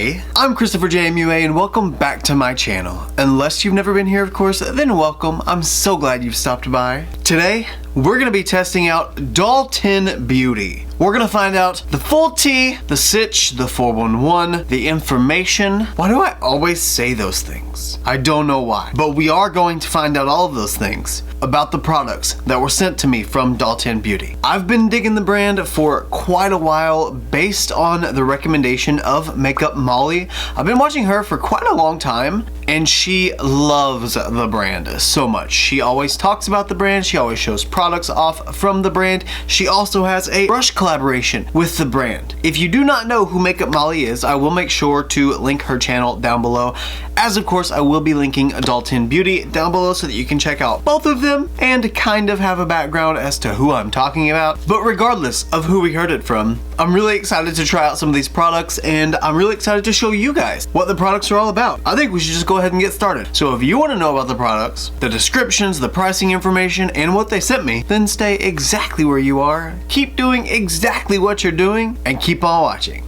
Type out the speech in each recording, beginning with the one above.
Hey, I'm ChristopherJMUA and welcome back to my channel. Unless you've never been here, of course, then welcome. I'm so glad you've stopped by. Today, we're gonna be testing out Doll10 Beauty. We're gonna find out the full tea, the sitch, the 411, the information. Why do I always say those things? I don't know why, but we are going to find out all of those things about the products that were sent to me from Doll10 Beauty. I've been digging the brand for quite a while based on the recommendation of Makeup Molly. I've been watching her for quite a long time and she loves the brand so much. She always talks about the brand, she always shows products off from the brand. She also has a brush collaboration with the brand. If you do not know who Makeup Molly is, I will make sure to link her channel down below. As of course, I will be linking Doll10 Beauty down below so that you can check out both of them and kind of have a background as to who I'm talking about. But regardless of who we heard it from, I'm really excited to try out some of these products and I'm really excited to show you guys what the products are all about. I think we should just go ahead and get started. So if you want to know about the products, the descriptions, the pricing information, and what they sent me, then stay exactly where you are, keep doing exactly what you're doing, and keep on watching.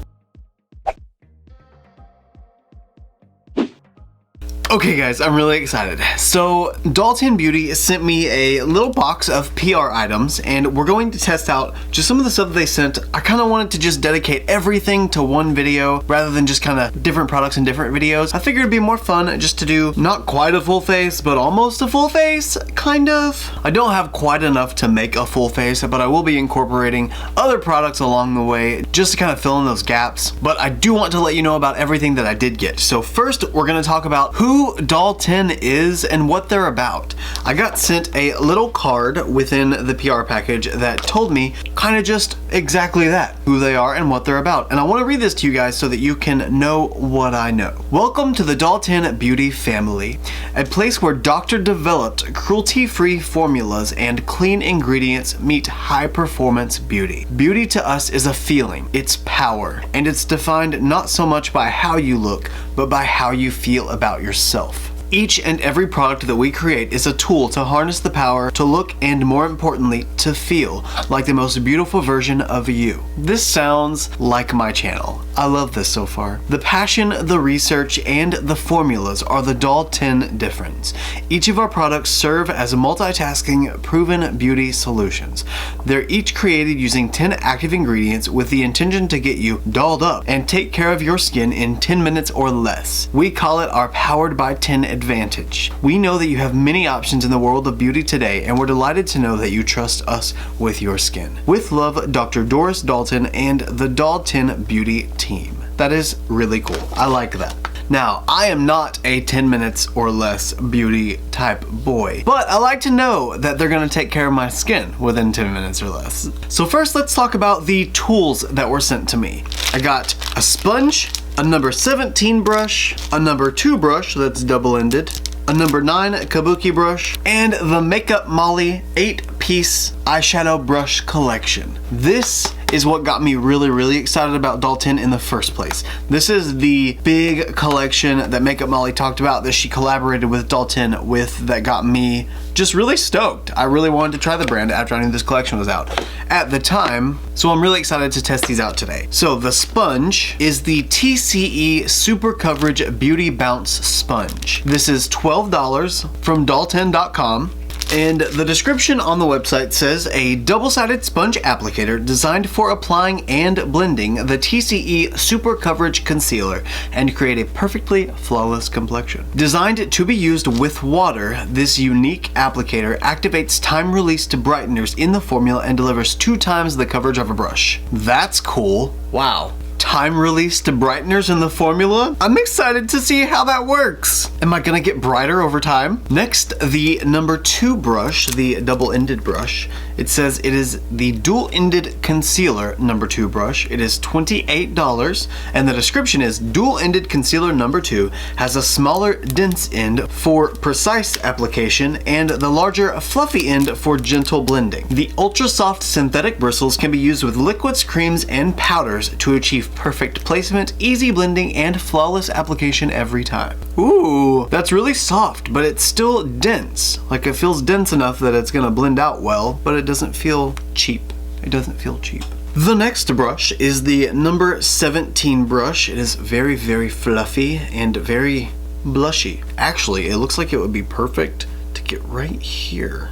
Okay guys, I'm really excited. So Doll10 Beauty sent me a little box of PR items and we're going to test out just some of the stuff that they sent. I kind of wanted to just dedicate everything to one video rather than just kind of different products in different videos. I figured it'd be more fun just to do not quite a full face, but almost a full face, kind of. I don't have quite enough to make a full face, but I will be incorporating other products along the way just to kind of fill in those gaps. But I do want to let you know about everything that I did get. So first, we're going to talk about who Doll10 is and what they're about. I got sent a little card within the PR package that told me kind of just exactly that, who they are and what they're about. And I want to read this to you guys so that you can know what I know. Welcome to the Doll10 Beauty family, a place where doctor-developed, cruelty-free formulas and clean ingredients meet high-performance beauty. Beauty to us is a feeling, it's power, and it's defined not so much by how you look, but by how you feel about yourself. Each and every product that we create is a tool to harness the power to look and, more importantly, to feel like the most beautiful version of you. This sounds like my channel. I love this so far. The passion, the research, and the formulas are the Doll10 difference. Each of our products serve as multitasking, proven beauty solutions. They're each created using 10 active ingredients with the intention to get you dolled up and take care of your skin in 10 minutes or less. We call it our Powered by 10 advantage. We know that you have many options in the world of beauty today, and we're delighted to know that you trust us with your skin. With love, Dr. Doris Dalton and the Doll10 Beauty team. That is really cool. I like that. Now, I am not a 10 minutes or less beauty type boy, but I like to know that they're gonna take care of my skin within 10 minutes or less. So first, let's talk about the tools that were sent to me. I got a sponge, a number 17 brush, a number 2 brush that's double-ended, a number 9 kabuki brush, and the Makeup Molly 8-piece eyeshadow brush collection. This is what got me really excited about Doll10 in the first place. This is the big collection that Makeup Molly talked about that she collaborated with Doll10 with that got me just really stoked. I really wanted to try the brand after I knew this collection was out at the time, so I'm really excited to test these out today. So the sponge is the TCE Super Coverage Beauty Bounce Sponge. This is $12 from doll10.com. And the description on the website says a double-sided sponge applicator designed for applying and blending the TCE Super Coverage Concealer and create a perfectly flawless complexion. Designed to be used with water, this unique applicator activates time-released brighteners in the formula and delivers 2 times the coverage of a brush. That's cool. Wow. Time-released brighteners in the formula? I'm excited to see how that works. Am I gonna get brighter over time? Next, the number 2 brush, the double-ended brush. It says it is the dual-ended concealer number 2 brush. It is $28, and the description is dual-ended concealer number 2 has a smaller dense end for precise application and the larger fluffy end for gentle blending. The ultra-soft synthetic bristles can be used with liquids, creams, and powders to achieve perfect placement, easy blending, and flawless application every time. Ooh, that's really soft, but it's still dense. Like, it feels dense enough that it's gonna blend out well, but it doesn't feel cheap. It doesn't feel cheap. The next brush is the number 17 brush. It is very, very fluffy and very blushy. Actually, it looks like it would be perfect to get right here.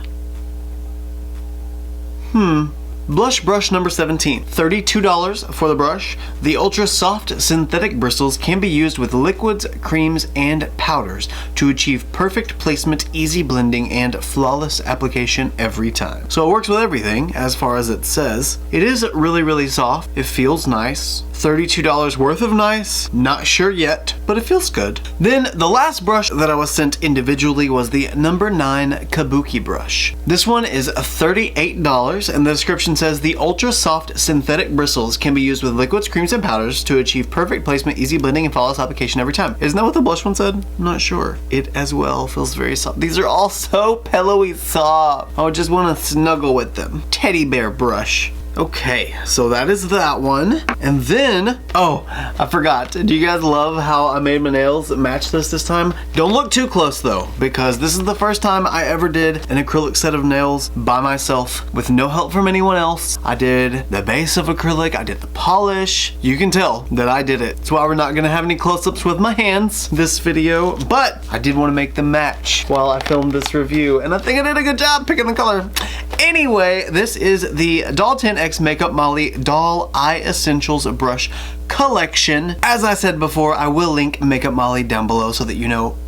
Blush brush number 17, $32 for the brush. The ultra soft synthetic bristles can be used with liquids, creams, and powders to achieve perfect placement, easy blending, and flawless application every time. So it works with everything as far as it says. It is really, really soft. It feels nice. $32 worth of nice. Not sure yet, but it feels good. Then the last brush that I was sent individually was the number 9 Kabuki brush. This one is $38, and the description says the ultra soft synthetic bristles can be used with liquids, creams, and powders to achieve perfect placement, easy blending, and flawless application every time. Isn't that what the blush one said? I'm not sure. It as well feels very soft. These are all so pillowy soft. I would just want to snuggle with them. Teddy bear brush. Okay, so that is that one. And then, oh, I forgot. Do you guys love how I made my nails match this time? Don't look too close though, because this is the first time I ever did an acrylic set of nails by myself with no help from anyone else. I did the base of acrylic, I did the polish. You can tell that I did it. That's why we're not gonna have any close-ups with my hands this video, but I did want to make them match while I filmed this review, and I think I did a good job picking the color. Anyway, this is the Doll 10X Makeup Molly Doll Eye Essentials Brush Collection. As I said before, I will link Makeup Molly down below so that you know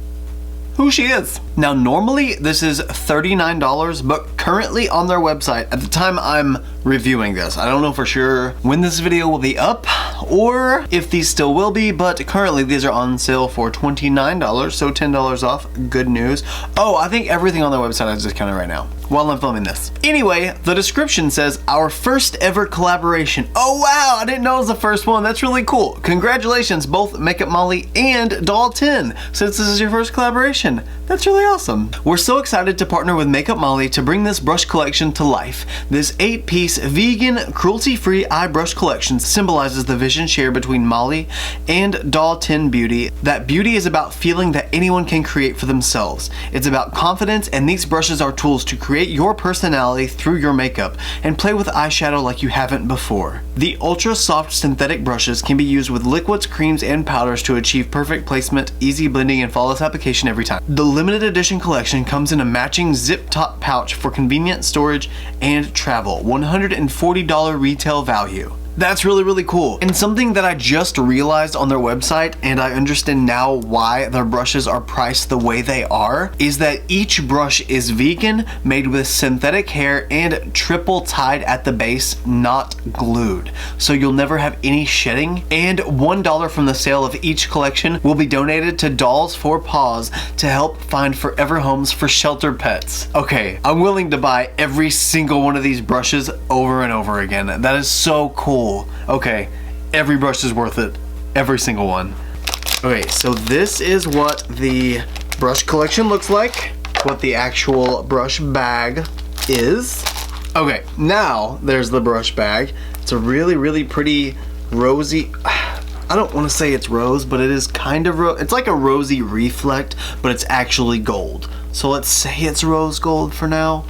who she is. Now, normally this is $39, but currently on their website, at the time I'm reviewing this, I don't know for sure when this video will be up or if these still will be, but currently these are on sale for $29, so $10 off. Good news. Oh, I think everything on their website is discounted right now while I'm filming this. Anyway, the description says our first ever collaboration. Oh wow, I didn't know it was the first one. That's really cool. Congratulations, both Makeup Molly and Doll 10, since this is your first collaboration. That's really awesome. We're so excited to partner with Makeup Molly to bring this brush collection to life. This 8-piece vegan, cruelty-free eye brush collection symbolizes the vision shared between Molly and Doll 10 Beauty. That beauty is about feeling that anyone can create for themselves. It's about confidence, and these brushes are tools to create your personality through your makeup and play with eyeshadow like you haven't before. The ultra soft synthetic brushes can be used with liquids, creams, and powders to achieve perfect placement, easy blending, and flawless application every time. The limited edition collection comes in a matching zip top pouch for convenient storage and travel. $140 retail value. That's really, really cool. And something that I just realized on their website, and I understand now why their brushes are priced the way they are, is that each brush is vegan, made with synthetic hair, and triple tied at the base, not glued. So you'll never have any shedding, and $1 from the sale of each collection will be donated to Dolls for Paws to help find forever homes for shelter pets. Okay, I'm willing to buy every single one of these brushes over and over again. That is so cool. Okay, every brush is worth it. Every single one. Okay, so this is what the brush collection looks like. What the actual brush bag is. Okay, now there's the brush bag. It's a really, really pretty rosy... I don't want to say it's rose, but it is kind of it's like a rosy reflect, but it's actually gold. So let's say it's rose gold for now.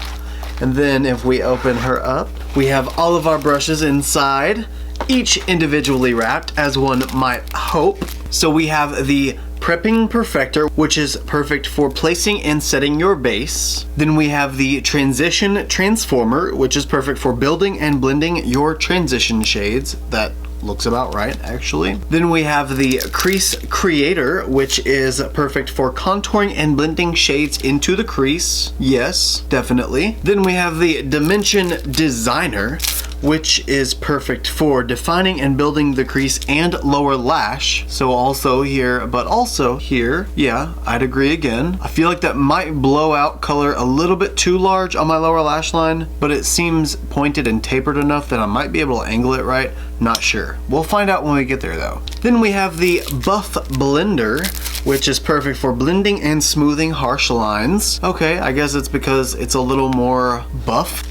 And then if we open her up, we have all of our brushes inside, each individually wrapped, as one might hope. So we have the Prepping Perfector, which is perfect for placing and setting your base. Then we have the Transition Transformer, which is perfect for building and blending your transition shades. That looks about right, actually. Then we have the Crease Creator, which is perfect for contouring and blending shades into the crease. Yes, definitely. Then we have the Dimension Designer, which is perfect for defining and building the crease and lower lash. So also here, but also here. Yeah, I'd agree again. I feel like that might blow out color a little bit too large on my lower lash line, but it seems pointed and tapered enough that I might be able to angle it right. Not sure. We'll find out when we get there though. Then we have the Buff Blender, which is perfect for blending and smoothing harsh lines. Okay, I guess it's because it's a little more buff,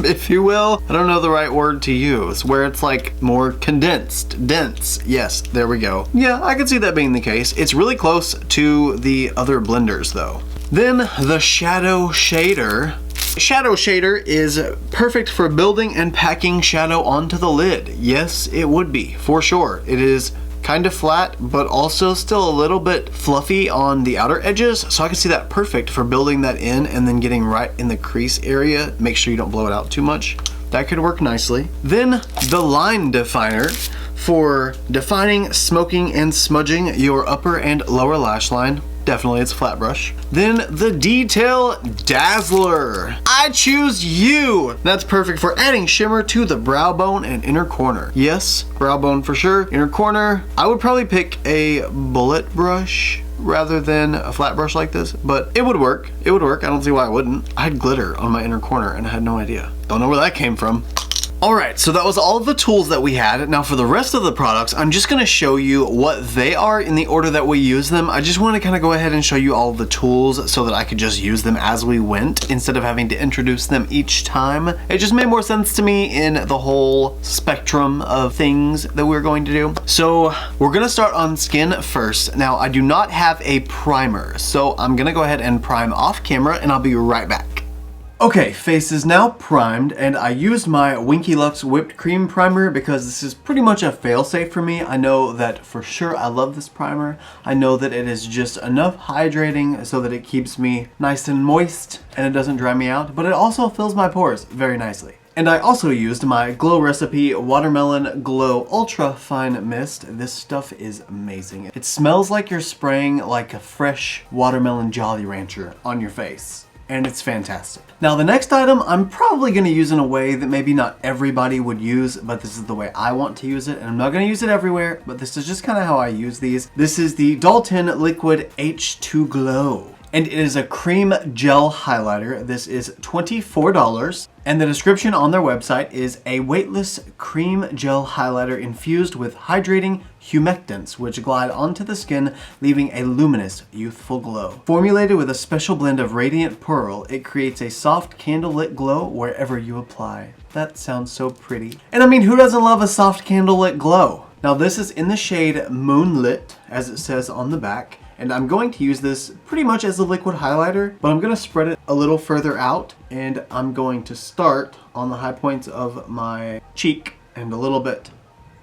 if you will. I don't know the right word to use, where it's like more condensed, dense. Yes, there we go. Yeah, I can see that being the case. It's really close to the other blenders though. Then the Shadow Shader, Shadow shader is perfect for building and packing shadow onto the lid. Yes, it would be, for sure. It is kind of flat, but also still a little bit fluffy on the outer edges, so I can see that perfect for building that in and then getting right in the crease area. Make sure you don't blow it out too much. That could work nicely. Then the line definer for defining, smoking, and smudging your upper and lower lash line. Definitely, it's a flat brush. Then the Detail Dazzler. I choose you. That's perfect for adding shimmer to the brow bone and inner corner. Yes, brow bone for sure. Inner corner, I would probably pick a bullet brush rather than a flat brush like this, but it would work. It would work. I don't see why it wouldn't. I had glitter on my inner corner and I had no idea. Don't know where that came from. Alright, so that was all of the tools that we had. Now for the rest of the products, I'm just going to show you what they are in the order that we use them. I just want to kind of go ahead and show you all of the tools so that I could just use them as we went instead of having to introduce them each time. It just made more sense to me in the whole spectrum of things that we're going to do. So we're going to start on skin first. Now I do not have a primer, so I'm going to go ahead and prime off camera and I'll be right back. Okay, face is now primed, and I used my Winky Lux Whipped Cream Primer because this is pretty much a fail-safe for me. I know that for sure I love this primer. I know that it is just enough hydrating so that it keeps me nice and moist and it doesn't dry me out, but it also fills my pores very nicely. And I also used my Glow Recipe Watermelon Glow Ultra Fine Mist. This stuff is amazing. It smells like you're spraying like a fresh watermelon Jolly Rancher on your face. And it's fantastic. Now the next item I'm probably going to use in a way that maybe not everybody would use, but this is the way I want to use it, and I'm not going to use it everywhere, but this is just kind of how I use these. This is the Dalton Liquid H2 Glow, and it is a cream gel highlighter. This is $24, and the description on their website is a weightless cream gel highlighter infused with hydrating humectants which glide onto the skin, leaving a luminous, youthful glow. Formulated with a special blend of radiant pearl, it creates a soft candlelit glow wherever you apply. That sounds so pretty. And I mean, who doesn't love a soft candlelit glow? Now this is in the shade Moonlit, as it says on the back. And I'm going to use this pretty much as a liquid highlighter, but I'm going to spread it a little further out, and I'm going to start on the high points of my cheek and a little bit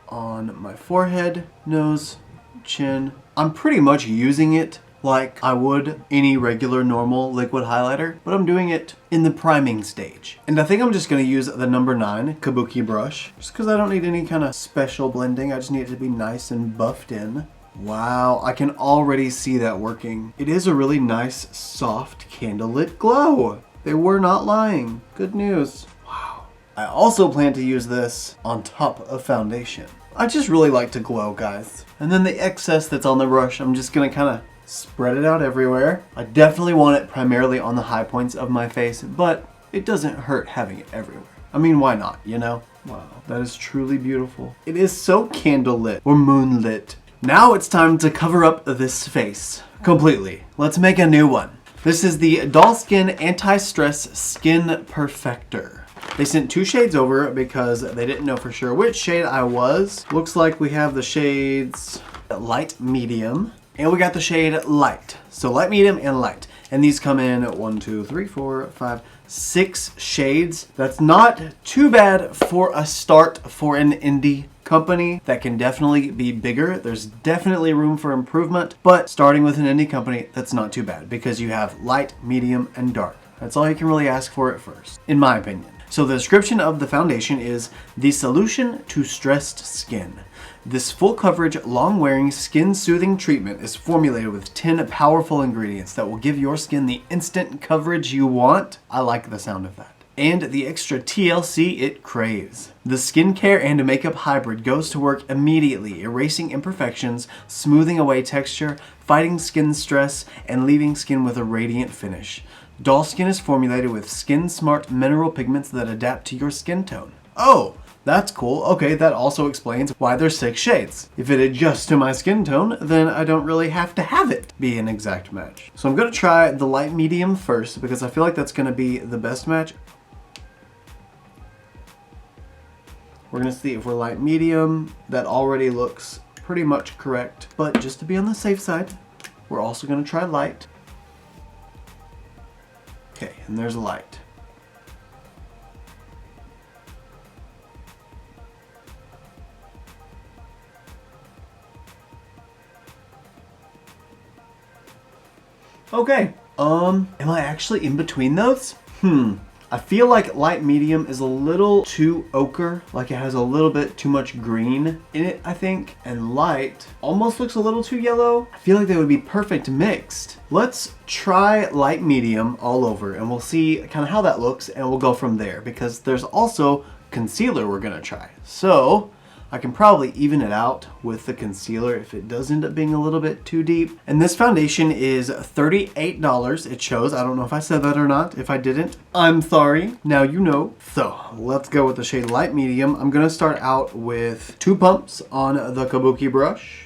on my forehead, nose, chin. I'm pretty much using it like I would any regular normal liquid highlighter, but I'm doing it in the priming stage. And I think I'm just going to use the number 9 Kabuki brush, just because I don't need any kind of special blending. I just need it to be nice and buffed in. Wow, I can already see that working. It is a really nice, soft, candlelit glow. They were not lying. Good news. Wow. I also plan to use this on top of foundation. I just really like to glow, guys. And then the excess that's on the brush, I'm just gonna kind of spread it out everywhere. I definitely want it primarily on the high points of my face, but it doesn't hurt having it everywhere. I mean, why not, you know? Wow, that is truly beautiful. It is so candlelit or moonlit. Now it's time to cover up this face completely. Let's make a new one. This is the Doll Skin Anti-Stress Skin Perfector. They sent 2 shades over because they didn't know for sure which shade I was. Looks like we have the shades light, medium, and we got the shade light. So light, medium, and light. And these come in 1, 2, 3, 4, 5, 6 shades. That's not too bad for a start for an indie company. That can definitely be bigger. There's definitely room for improvement, but starting with an indie company, that's not too bad because you have light, medium, and dark. That's all you can really ask for at first, in my opinion. So the description of the foundation is the solution to stressed skin. This full coverage, long-wearing, skin-soothing treatment is formulated with 10 powerful ingredients that will give your skin the instant coverage you want. I like the sound of that. And the extra TLC it craves. The skincare and makeup hybrid goes to work immediately, erasing imperfections, smoothing away texture, fighting skin stress, and leaving skin with a radiant finish. Doll Skin is formulated with skin-smart mineral pigments that adapt to your skin tone. Oh, that's cool. Okay, that also explains why there's 6 shades. If it adjusts to my skin tone, then I don't really have to have it be an exact match. So I'm gonna try the light medium first because I feel like that's gonna be the best match. We're gonna see if we're light medium. That already looks pretty much correct. But just to be on the safe side, we're also gonna try light. Okay, and there's light. Okay. Am I actually in between those? I feel like light medium is a little too ochre, like it has a little bit too much green in it, I think. And light almost looks a little too yellow. I feel like they would be perfect mixed. Let's try light medium all over and we'll see kind of how that looks and we'll go from there because there's also concealer we're gonna try. So I can probably even it out with the concealer if it does end up being a little bit too deep. And this foundation is $38, it shows. I don't know if I said that or not. If I didn't, I'm sorry. Now you know. So let's go with the shade light medium. I'm gonna start out with 2 pumps on the Kabuki brush.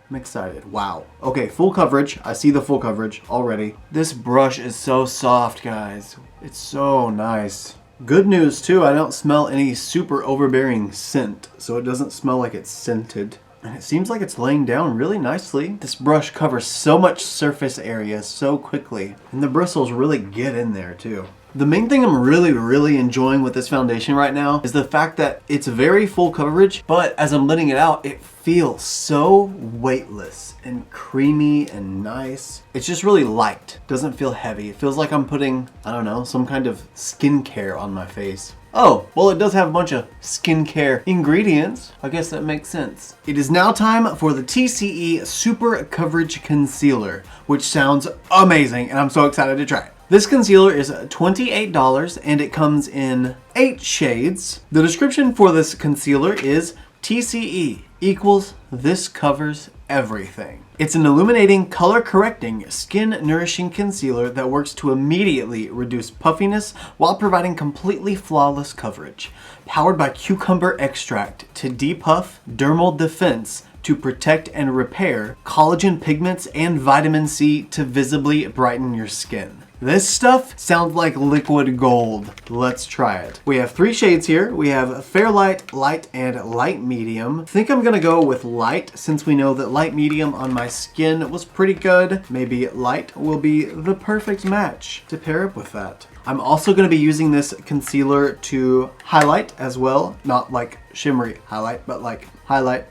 I'm excited. Wow. Okay, full coverage. I see the full coverage already. This brush is so soft, guys. It's so nice. Good news too, I don't smell any super overbearing scent, so it doesn't smell like it's scented. And it seems like it's laying down really nicely. This brush covers so much surface area so quickly, and the bristles really get in there too. The main thing I'm really enjoying with this foundation right now is the fact that it's very full coverage, but as I'm letting it out, it feels so weightless and creamy and nice. It's just really light. Doesn't feel heavy. It feels like I'm putting, I don't know, some kind of skincare on my face. Oh, well, it does have a bunch of skincare ingredients. I guess that makes sense. It is now time for the TCE Super Coverage Concealer, which sounds amazing and I'm so excited to try it. This concealer is $28 and it comes in 8 shades. The description for this concealer is TCE equals this covers everything. It's an illuminating, color correcting, skin nourishing concealer that works to immediately reduce puffiness while providing completely flawless coverage. Powered by cucumber extract to depuff, dermal defense to protect and repair, collagen pigments and vitamin C to visibly brighten your skin. This stuff sounds like liquid gold. Let's try it. We have 3 shades here. We have Fair Light, Light, and Light Medium. I think I'm gonna go with Light since we know that Light Medium on my skin was pretty good. Maybe Light will be the perfect match to pair up with that. I'm also gonna be using this concealer to highlight as well. Not like shimmery highlight, but like highlight.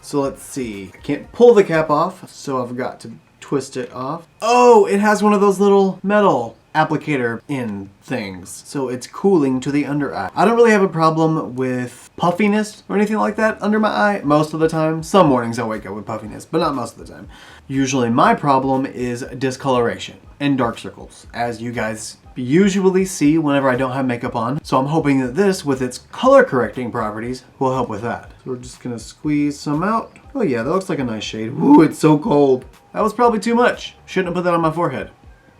So let's see. I can't pull the cap off, so I've got to twist it off. Oh, it has one of those little metal applicator in things, so it's cooling to the under eye. I don't really have a problem with puffiness or anything like that under my eye most of the time. Some mornings I wake up with puffiness, but not most of the time. Usually my problem is discoloration and dark circles, as you guys usually see whenever I don't have makeup on. So I'm hoping that this, with its color correcting properties, will help with that. So we're just gonna squeeze some out. Oh yeah, that looks like a nice shade. Ooh, it's so cold. That was probably too much. Shouldn't have put that on my forehead.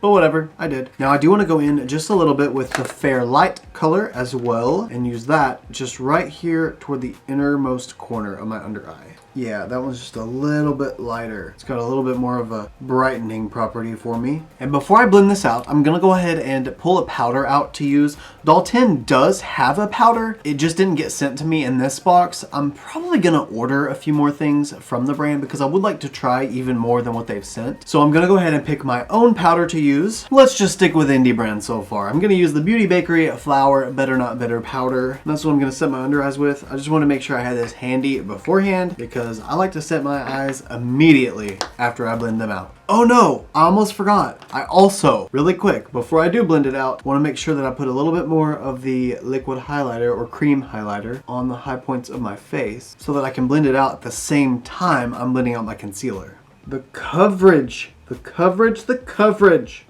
But whatever, I did. Now I do want to go in just a little bit with the Fair Light color as well and use that just right here toward the innermost corner of my under eye. Yeah, that one's just a little bit lighter. It's got a little bit more of a brightening property for me. And before I blend this out, I'm gonna go ahead and pull a powder out to use. Doll10 does have a powder. It just didn't get sent to me in this box. I'm probably gonna order a few more things from the brand because I would like to try even more than what they've sent. So I'm gonna go ahead and pick my own powder to use. Let's just stick with indie brands so far. I'm gonna use the Beauty Bakery Flour Better Not Bitter powder. And that's what I'm gonna set my under eyes with. I just wanna make sure I had this handy beforehand because I like to set my eyes immediately after I blend them out. Oh no, I almost forgot. I also, really quick, before I do blend it out, want to make sure that I put a little bit more of the liquid highlighter or cream highlighter on the high points of my face so that I can blend it out at the same time I'm blending out my concealer. The coverage.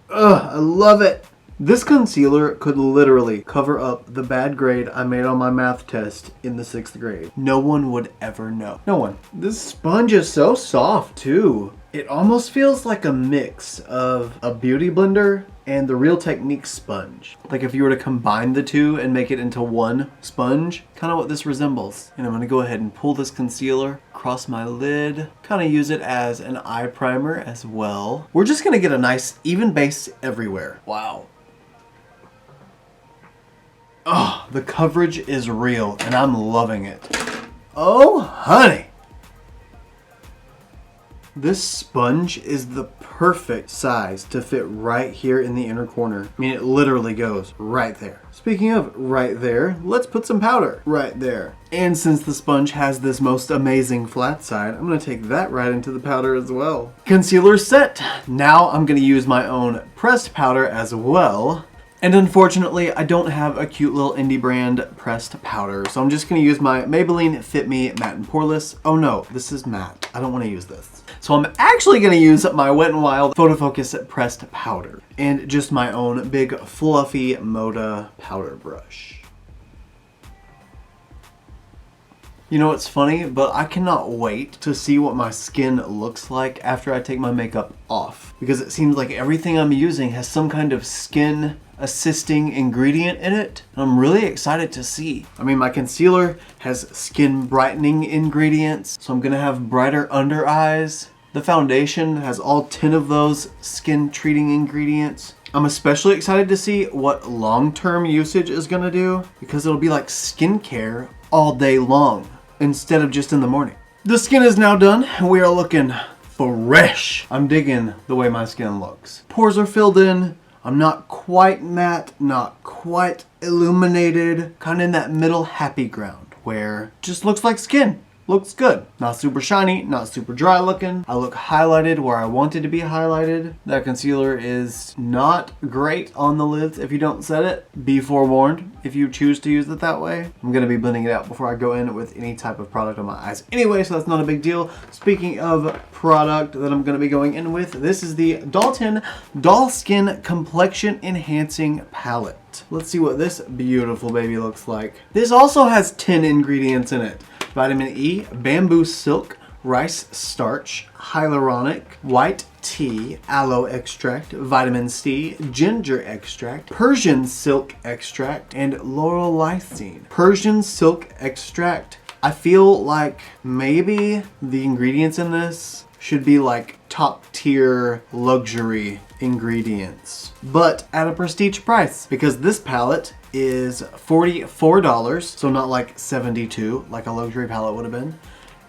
Ugh, I love it. This concealer could literally cover up the bad grade I made on my math test in the 6th grade. No one would ever know. No one. This sponge is so soft too. It almost feels like a mix of a beauty blender and the Real Techniques sponge. Like if you were to combine the two and make it into one sponge, kind of what this resembles. And I'm gonna go ahead and pull this concealer across my lid, kind of use it as an eye primer as well. We're just gonna get a nice even base everywhere. Wow. Oh, the coverage is real and I'm loving it. Oh, honey. This sponge is the perfect size to fit right here in the inner corner. I mean, it literally goes right there. Speaking of right there, let's put some powder right there. And since the sponge has this most amazing flat side, I'm gonna take that right into the powder as well. Concealer set. Now I'm gonna use my own pressed powder as well. And unfortunately, I don't have a cute little indie brand pressed powder, so I'm just gonna use my Maybelline Fit Me Matte and Poreless. Oh no, this is matte. I don't wanna use this. So I'm actually gonna use my Wet n Wild Photo Focus pressed powder and just my own big fluffy Moda powder brush. You know what's funny, but I cannot wait to see what my skin looks like after I take my makeup off, because it seems like everything I'm using has some kind of skin assisting ingredient in it, and I'm really excited to see. I mean, my concealer has skin brightening ingredients, so I'm gonna have brighter under eyes. The foundation has all 10 of those skin treating ingredients. I'm especially excited to see what long-term usage is gonna do, because it'll be like skincare all day long instead of just in the morning. The skin is now done and we are looking fresh. I'm digging the way my skin looks. Pores are filled in. I'm not quite matte, not quite illuminated, kind of in that middle happy ground where it just looks like skin. Looks good. Not super shiny, not super dry looking. I look highlighted where I wanted to be highlighted. That concealer is not great on the lids if you don't set it. Be forewarned if you choose to use it that way. I'm gonna be blending it out before I go in with any type of product on my eyes anyway, so that's not a big deal. Speaking of product that I'm gonna be going in with, this is the Dalton Doll Skin Complexion Enhancing Palette. Let's see what this beautiful baby looks like. This also has 10 ingredients in it. Vitamin E, bamboo silk, rice starch, hyaluronic, white tea, aloe extract, vitamin C, ginger extract, Persian silk extract, and laurel lysine. Persian silk extract. I feel like maybe the ingredients in this should be like top tier luxury ingredients, but at a prestige price, because this palette is $44, so not like $72 like a luxury palette would have been.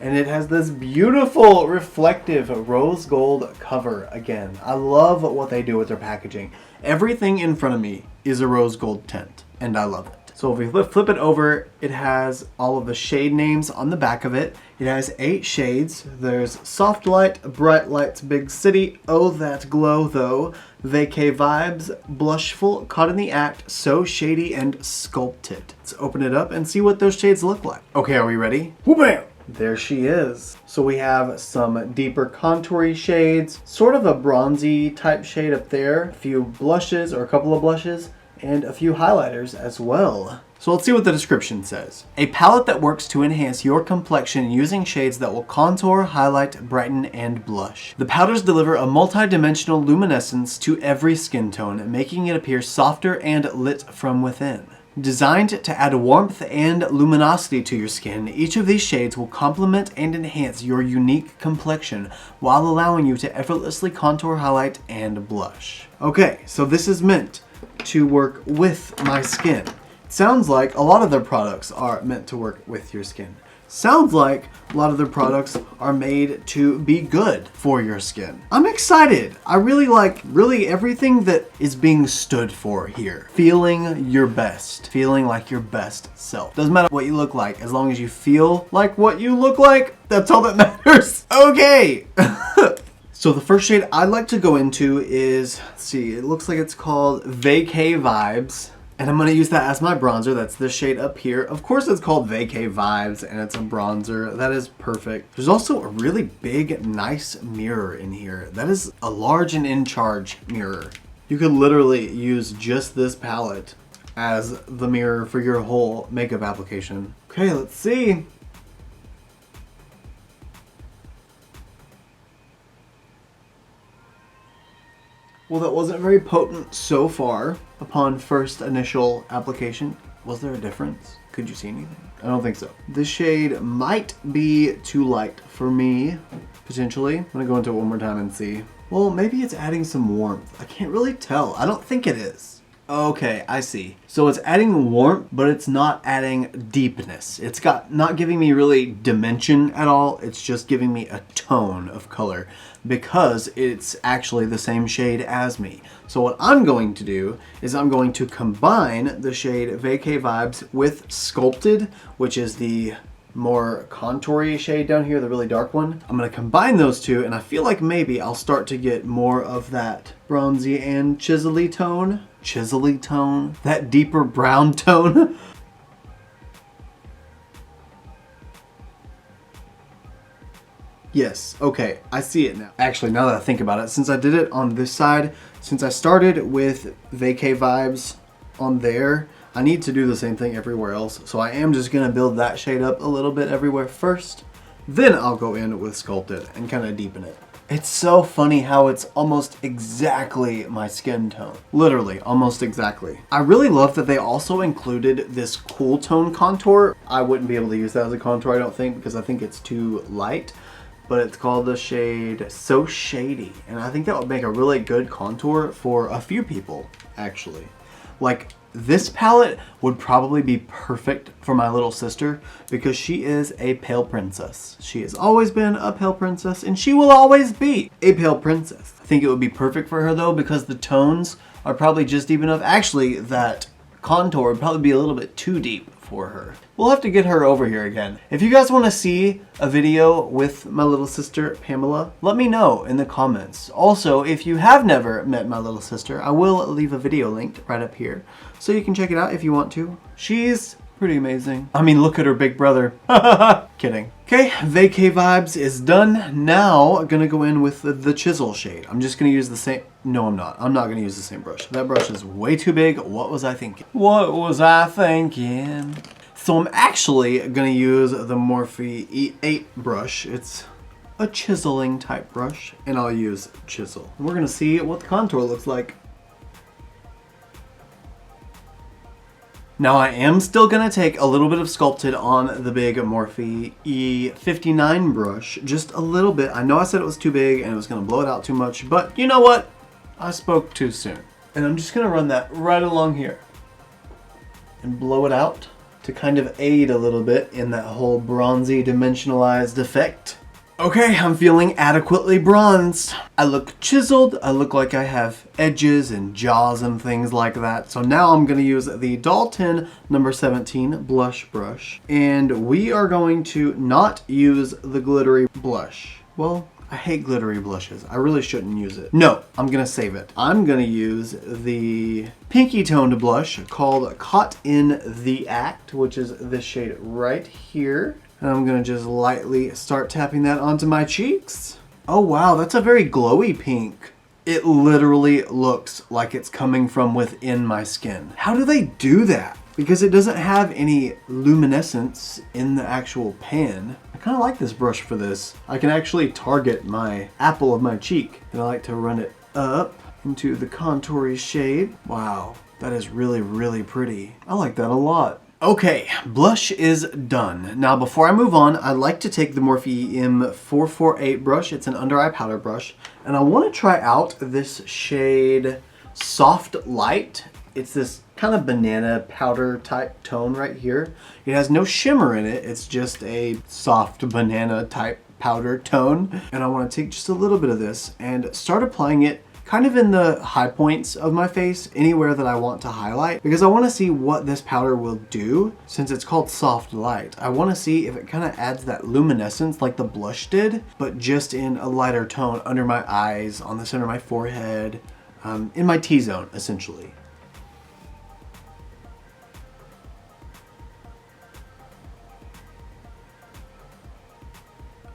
And it has this beautiful reflective rose gold cover again. I love what they do with their packaging. Everything in front of me is a rose gold tint, and I love it. So if we flip it over, it has all of the shade names on the back of it. It has 8 shades. There's Soft Light, Bright Lights, Big City, Oh That Glow Though, Vacay Vibes, Blushful, Caught in the Act, So Shady, and Sculpted. Let's open it up and see what those shades look like. Okay, are we ready? Whoop-bam! There she is. So we have some deeper contoury shades, sort of a bronzy type shade up there, a few blushes or a couple of blushes, and a few highlighters as well. So let's see what the description says. A palette that works to enhance your complexion using shades that will contour, highlight, brighten, and blush. The powders deliver a multi-dimensional luminescence to every skin tone, making it appear softer and lit from within. Designed to add warmth and luminosity to your skin, each of these shades will complement and enhance your unique complexion while allowing you to effortlessly contour, highlight, and blush. Okay, so this is meant to work with my skin. It sounds like a lot of their products are meant to work with your skin. Sounds like a lot of their products are made to be good for your skin. I'm excited. I really like everything that is being stood for here. Feeling your best. Feeling like your best self. Doesn't matter what you look like, as long as you feel like what you look like, that's all that matters. Okay. So the first shade I'd like to go into is, let's see, it looks like it's called Vacay Vibes. And I'm going to use that as my bronzer. That's this shade up here. Of course it's called Vacay Vibes and it's a bronzer. That is perfect. There's also a really big, nice mirror in here. That is a large and in charge mirror. You could literally use just this palette as the mirror for your whole makeup application. Okay, let's see. Well, that wasn't very potent so far upon first initial application. Was there a difference? Could you see anything? I don't think so. This shade might be too light for me, potentially. I'm gonna go into it one more time and see. Well, maybe it's adding some warmth. I can't really tell. I don't think it is. Okay, I see. So it's adding warmth, but it's not adding deepness. It's not giving me really dimension at all. It's just giving me a tone of color because it's actually the same shade as me. So what I'm going to do is I'm going to combine the shade Vacay Vibes with Sculpted, which is the more contour-y shade down here, the really dark one. I'm gonna combine those two, and I feel like maybe I'll start to get more of that bronzy and chiselly tone. Chiselly tone? That deeper brown tone? Yes, okay, I see it now. Actually, now that I think about it, since I did it on this side, since I started with Vacay Vibes on there, I need to do the same thing everywhere else. So I am just gonna build that shade up a little bit everywhere first. Then I'll go in with Sculpted and kind of deepen it. It's so funny how it's almost exactly my skin tone. Literally, almost exactly. I really love that they also included this cool tone contour. I wouldn't be able to use that as a contour, I don't think, because I think it's too light. But it's called the shade So Shady. And I think that would make a really good contour for a few people, actually. Like, this palette would probably be perfect for my little sister because she is a pale princess. She has always been a pale princess and she will always be a pale princess. I think it would be perfect for her though because the tones are probably just deep enough. Actually, that contour would probably be a little bit too deep for her. We'll have to get her over here again. If you guys want to see a video with my little sister Pamela, let me know in the comments. Also, if you have never met my little sister, I will leave a video linked right up here so you can check it out if you want to. She's pretty amazing. I mean, look at her big brother. Kidding. Okay, Vacay Vibes is done. Now I'm gonna go in with the chisel shade. I'm just gonna use the same, no I'm not. I'm not gonna use the same brush. That brush is way too big. What was I thinking? What was I thinking? So I'm actually gonna use the Morphe E8 brush. It's a chiseling type brush and I'll use chisel. We're gonna see what the contour looks like. Now I am still gonna take a little bit of Sculpted on the big Morphe E59 brush, just a little bit. I know I said it was too big and it was gonna blow it out too much, but you know what? I spoke too soon. And I'm just gonna run that right along here and blow it out to kind of aid a little bit in that whole bronzy dimensionalized effect. Okay, I'm feeling adequately bronzed. I look chiseled, I look like I have edges and jaws and things like that. So now I'm gonna use the Dalton number 17 blush brush. And we are going to not use the glittery blush. Well, I hate glittery blushes. I really shouldn't use it. No, I'm gonna save it. I'm gonna use the pinky toned blush called Caught in the Act, which is this shade right here. And I'm gonna just lightly start tapping that onto my cheeks. Oh wow, that's a very glowy pink. It literally looks like it's coming from within my skin. How do they do that? Because it doesn't have any luminescence in the actual pan. I kind of like this brush for this. I can actually target my apple of my cheek. And I like to run it up into the contoury shade. Wow, that is really, really pretty. I like that a lot. Okay, blush is done. Now before I move on, I'd like to take the Morphe M448 brush. It's an under eye powder brush. And I want to try out this shade Soft Light. It's this kind of banana powder type tone right here. It has no shimmer in it. It's just a soft banana type powder tone. And I want to take just a little bit of this and start applying it kind of in the high points of my face, anywhere that I want to highlight, because I want to see what this powder will do. Since it's called Soft Light, I want to see if it kind of adds that luminescence like the blush did, but just in a lighter tone under my eyes, on the center of my forehead, in my T-zone essentially.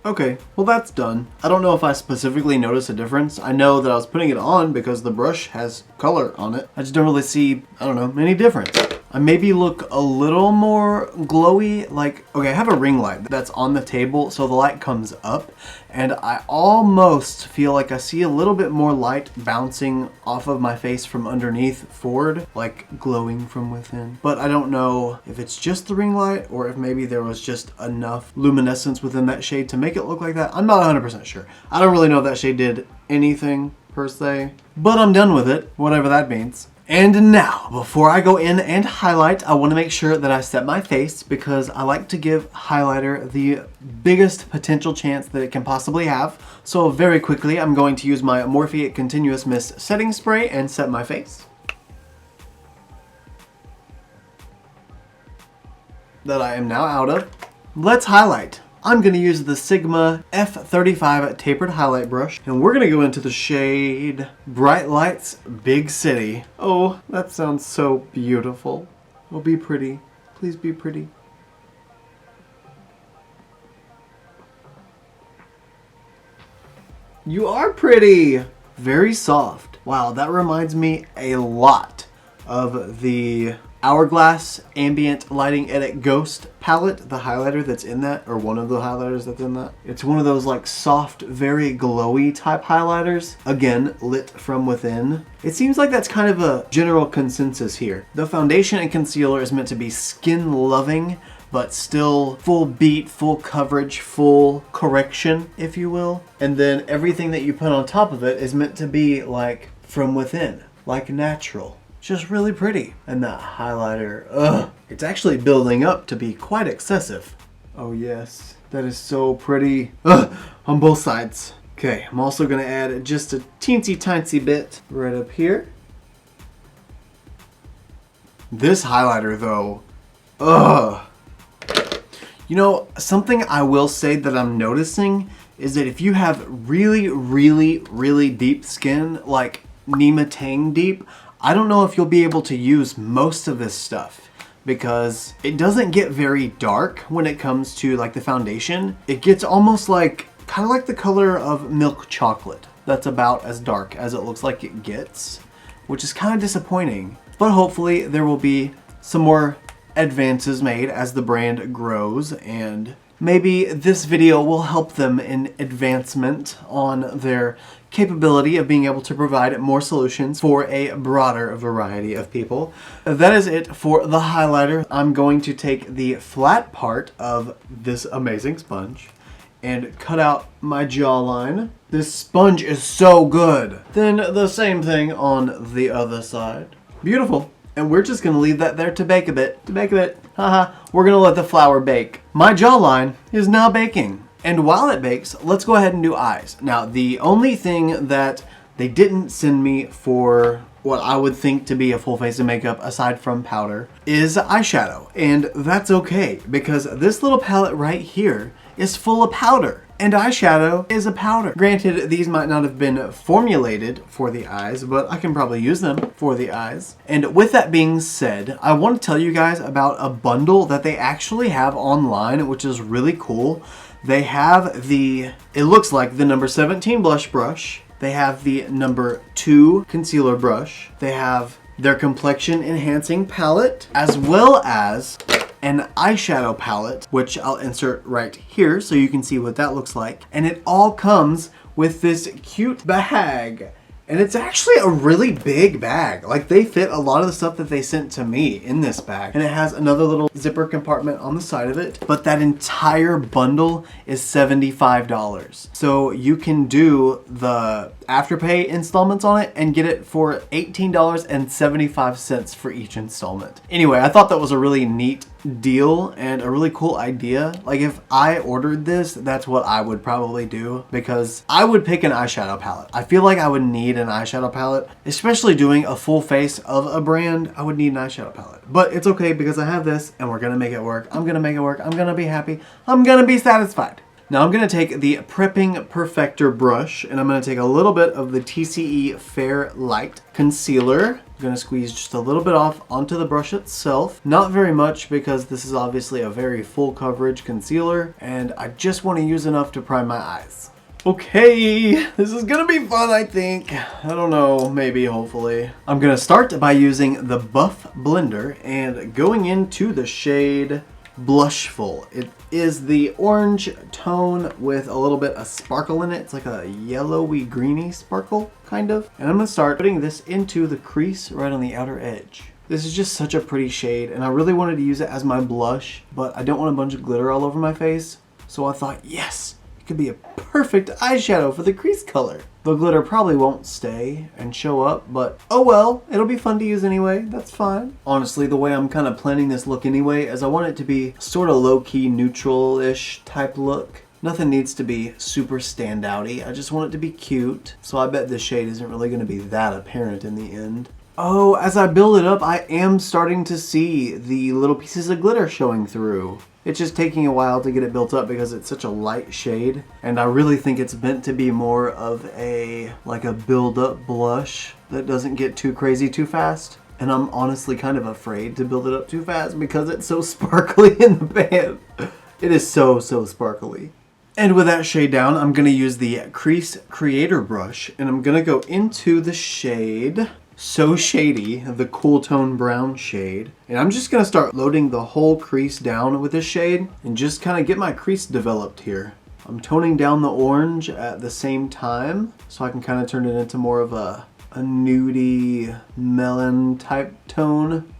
Okay, well that's done. I don't know if I specifically noticed a difference. I know that I was putting it on because the brush has color on it. I just don't really see, I don't know, any difference. I maybe look a little more glowy, like, okay, I have a ring light that's on the table, so the light comes up, and I almost feel like I see a little bit more light bouncing off of my face from underneath forward, like glowing from within. But I don't know if it's just the ring light or if maybe there was just enough luminescence within that shade to make it look like that. I'm not 100% sure. I don't really know if that shade did anything per se, but I'm done with it, whatever that means. And now, before I go in and highlight, I want to make sure that I set my face because I like to give highlighter the biggest potential chance that it can possibly have. So very quickly, I'm going to use my Morphe Continuous Mist Setting Spray and set my face. That I am now out of. Let's highlight. I'm going to use the Sigma F35 tapered highlight brush, and we're going to go into the shade Bright Lights Big City. Oh, that sounds so beautiful. Oh, be pretty. Please be pretty. You are pretty. Very soft. Wow, that reminds me a lot of the Hourglass Ambient Lighting Edit Ghost palette, the highlighter that's in that, or one of the highlighters that's in that. It's one of those like soft, very glowy type highlighters, again, lit from within. It seems like that's kind of a general consensus here. The foundation and concealer is meant to be skin loving, but still full beat, full coverage, full correction, if you will. And then everything that you put on top of it is meant to be like from within, like natural. Just really pretty. And that highlighter, ugh, it's actually building up to be quite excessive. Oh yes, that is so pretty. Ugh, on both sides. Okay, I'm also gonna add just a teensy tiny bit right up here. This highlighter though, ugh. You know, something I will say that I'm noticing is that if you have really, really, really deep skin, like Nima Tang deep, I don't know if you'll be able to use most of this stuff because it doesn't get very dark when it comes to like the foundation. It gets almost like, kind of like the color of milk chocolate. That's about as dark as it looks like it gets, which is kind of disappointing. But hopefully there will be some more advances made as the brand grows, and maybe this video will help them in advancement on their capability of being able to provide more solutions for a broader variety of people. That is it for the highlighter. I'm going to take the flat part of this amazing sponge and cut out my jawline. This sponge is so good. Then the same thing on the other side. Beautiful. And we're just gonna leave that there to bake a bit. Haha, we're gonna let the flour bake. My jawline is now baking. And while it bakes, let's go ahead and do eyes. Now, the only thing that they didn't send me for what I would think to be a full face of makeup aside from powder is eyeshadow. And that's okay because this little palette right here is full of powder. And eyeshadow is a powder. Granted, these might not have been formulated for the eyes, but I can probably use them for the eyes. And with that being said, I want to tell you guys about a bundle that they actually have online, which is really cool. They have the, it looks like the number 17 blush brush. They have the number 2 concealer brush. They have their complexion enhancing palette, as well as an eyeshadow palette, which I'll insert right here so you can see what that looks like. And it all comes with this cute bag. And it's actually a really big bag. Like, they fit a lot of the stuff that they sent to me in this bag. And it has another little zipper compartment on the side of it. But that entire bundle is $75. So you can do the Afterpay installments on it and get it for $18.75 for each installment. Anyway, I thought that was a really neat deal and a really cool idea. Like, if I ordered this, that's what I would probably do, because I would pick an eyeshadow palette. I feel like I would need an eyeshadow palette, especially doing a full face of a brand. I would need an eyeshadow palette, but it's okay because I have this and we're gonna make it work. I'm gonna make it work. I'm gonna be happy. I'm gonna be satisfied. Now I'm going to take the Prepping Perfector brush and I'm going to take a little bit of the TCE Fair Light Concealer. I'm going to squeeze just a little bit off onto the brush itself. Not very much because this is obviously a very full coverage concealer and I just want to use enough to prime my eyes. Okay, this is going to be fun, I think. I don't know, maybe, hopefully. I'm going to start by using the Buff Blender and going into the shade Blushful. It is the orange tone with a little bit of sparkle in it. It's like a yellowy greeny sparkle, kind of. And I'm going to start putting this into the crease right on the outer edge. This is just such a pretty shade and I really wanted to use it as my blush, but I don't want a bunch of glitter all over my face. So I thought, yes, you could be a perfect eyeshadow for the crease color. The glitter probably won't stay and show up, but oh well, it'll be fun to use anyway, that's fine. Honestly, the way I'm kind of planning this look anyway is I want it to be sort of low-key neutral-ish type look. Nothing needs to be super standouty. I just want it to be cute. So I bet this shade isn't really going to be that apparent in the end. Oh, as I build it up, I am starting to see the little pieces of glitter showing through. It's just taking a while to get it built up because it's such a light shade. And I really think it's meant to be more of a, like a build-up blush that doesn't get too crazy too fast. And I'm honestly kind of afraid to build it up too fast because it's so sparkly in the pan. It is so sparkly. And with that shade down, I'm going to use the Crease Creator brush, and I'm going to go into the shade So Shady, the cool tone brown shade. And I'm just going to start loading the whole crease down with this shade and just kind of get my crease developed here. I'm toning down the orange at the same time so I can kind of turn it into more of a nudie melon type tone.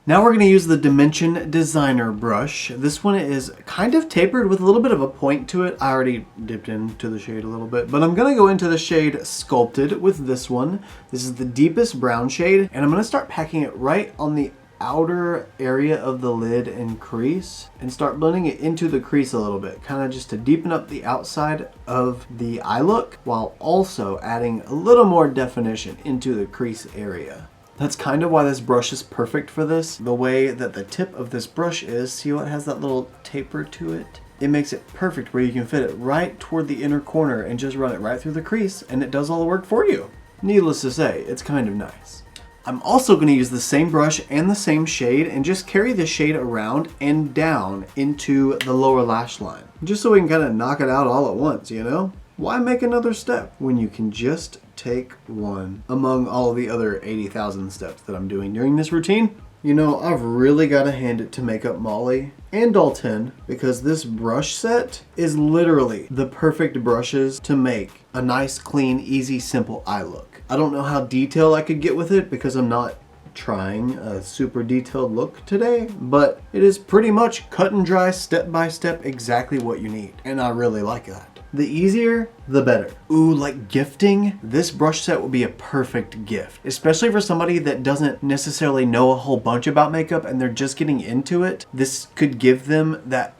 Now we're going to use the Dimension Designer brush. This one is kind of tapered with a little bit of a point to it. I already dipped into the shade a little bit, but I'm going to go into the shade Sculpted with this one. This is the deepest brown shade, and I'm going to start packing it right on the outer area of the lid and crease and start blending it into the crease a little bit, kind of just to deepen up the outside of the eye look while also adding a little more definition into the crease area. That's kind of why this brush is perfect for this. The way that the tip of this brush is, see how it has that little taper to it? It makes it perfect where you can fit it right toward the inner corner and just run it right through the crease and it does all the work for you. Needless to say, it's kind of nice. I'm also going to use the same brush and the same shade and just carry the shade around and down into the lower lash line. Just so we can kind of knock it out all at once, you know? Why make another step when you can just take one among all the other 80,000 steps that I'm doing during this routine? You know, I've really got to hand it to Makeup Molly and Dalton because this brush set is literally the perfect brushes to make a nice, clean, easy, simple eye look. I don't know how detailed I could get with it because I'm not trying a super detailed look today, but it is pretty much cut and dry, step by step, exactly what you need. And I really like that. The easier, the better. Ooh, like gifting, this brush set would be a perfect gift, especially for somebody that doesn't necessarily know a whole bunch about makeup and they're just getting into it. This could give them that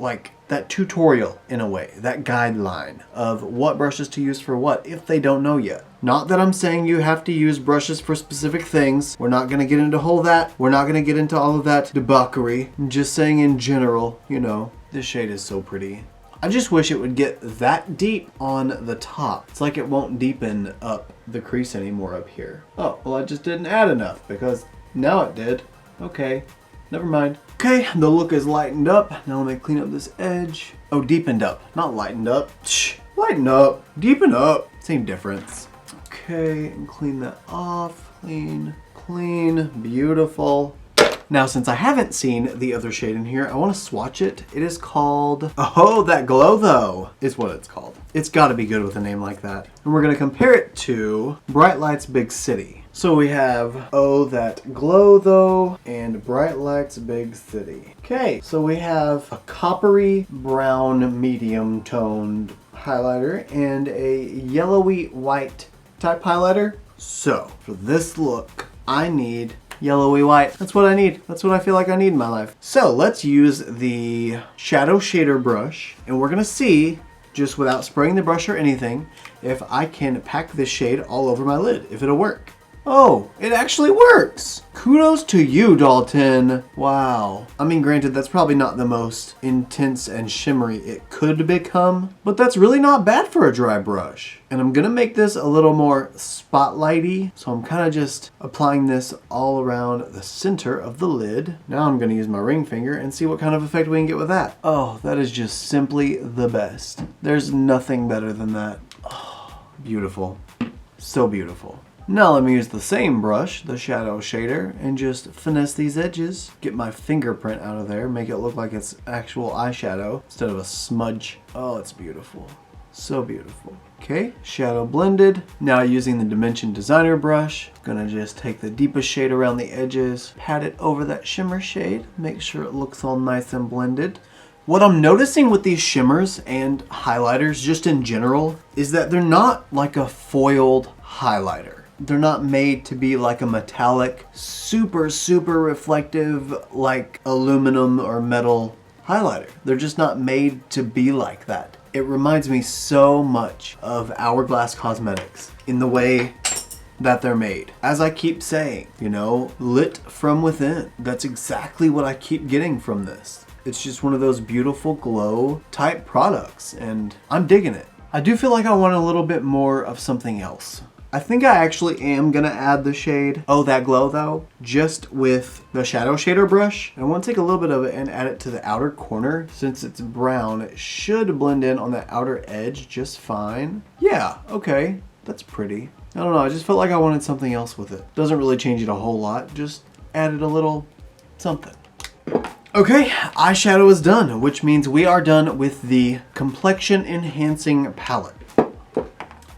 tutorial in a way, that guideline of what brushes to use for what if they don't know yet. Not that I'm saying you have to use brushes for specific things. We're not going to get into all that. We're not going to get into all of that debauchery. I'm just saying in general, you know, this shade is so pretty. I just wish it would get that deep on the top. It's like it won't deepen up the crease anymore up here. Oh, well I just didn't add enough because now it did. Okay, never mind. Okay, the look is lightened up. Now let me clean up this edge. Oh, deepened up, not lightened up. Shh, lighten up, deepen up. Same difference. Okay, and clean that off. Clean, beautiful. Now, since I haven't seen the other shade in here, I want to swatch it. It is called, oh, That Glow Though is what it's called. It's got to be good with a name like that. And we're going to compare it to Bright Lights Big City. So we have Oh, That Glow Though and Bright Lights Big City. Okay, so we have a coppery brown medium toned highlighter and a yellowy white type highlighter. So for this look, I need yellowy white. That's what I need. That's what I feel like I need in my life. So let's use the shadow shader brush and we're gonna see, just without spraying the brush or anything, if I can pack this shade all over my lid, if it'll work. Oh, it actually works! Kudos to you, Dalton. Wow. I mean, granted, that's probably not the most intense and shimmery it could become, but that's really not bad for a dry brush. And I'm gonna make this a little more spotlighty, so I'm kind of just applying this all around the center of the lid. Now I'm gonna use my ring finger and see what kind of effect we can get with that. Oh, that is just simply the best. There's nothing better than that. Oh, beautiful. So beautiful. Now let me use the same brush, the shadow shader, and just finesse these edges. Get my fingerprint out of there, make it look like it's actual eyeshadow instead of a smudge. Oh, it's beautiful. So beautiful. Okay, shadow blended. Now using the Dimension Designer brush, gonna just take the deepest shade around the edges, pat it over that shimmer shade, make sure it looks all nice and blended. What I'm noticing with these shimmers and highlighters just in general is that they're not like a foiled highlighter. They're not made to be like a metallic, super reflective, like aluminum or metal highlighter. They're just not made to be like that. It reminds me so much of Hourglass Cosmetics in the way that they're made. As I keep saying, you know, lit from within. That's exactly what I keep getting from this. It's just one of those beautiful glow type products and I'm digging it. I do feel like I want a little bit more of something else. I think I actually am gonna add the shade Oh That Glow though, just with the shadow shader brush. I want to take a little bit of it and add it to the outer corner. Since it's brown, it should blend in on the outer edge just fine. Yeah, okay, that's pretty. I don't know, I just felt like I wanted something else with it. Doesn't really change it a whole lot, just added a little something. Okay, eyeshadow is done, which means we are done with the complexion enhancing palette.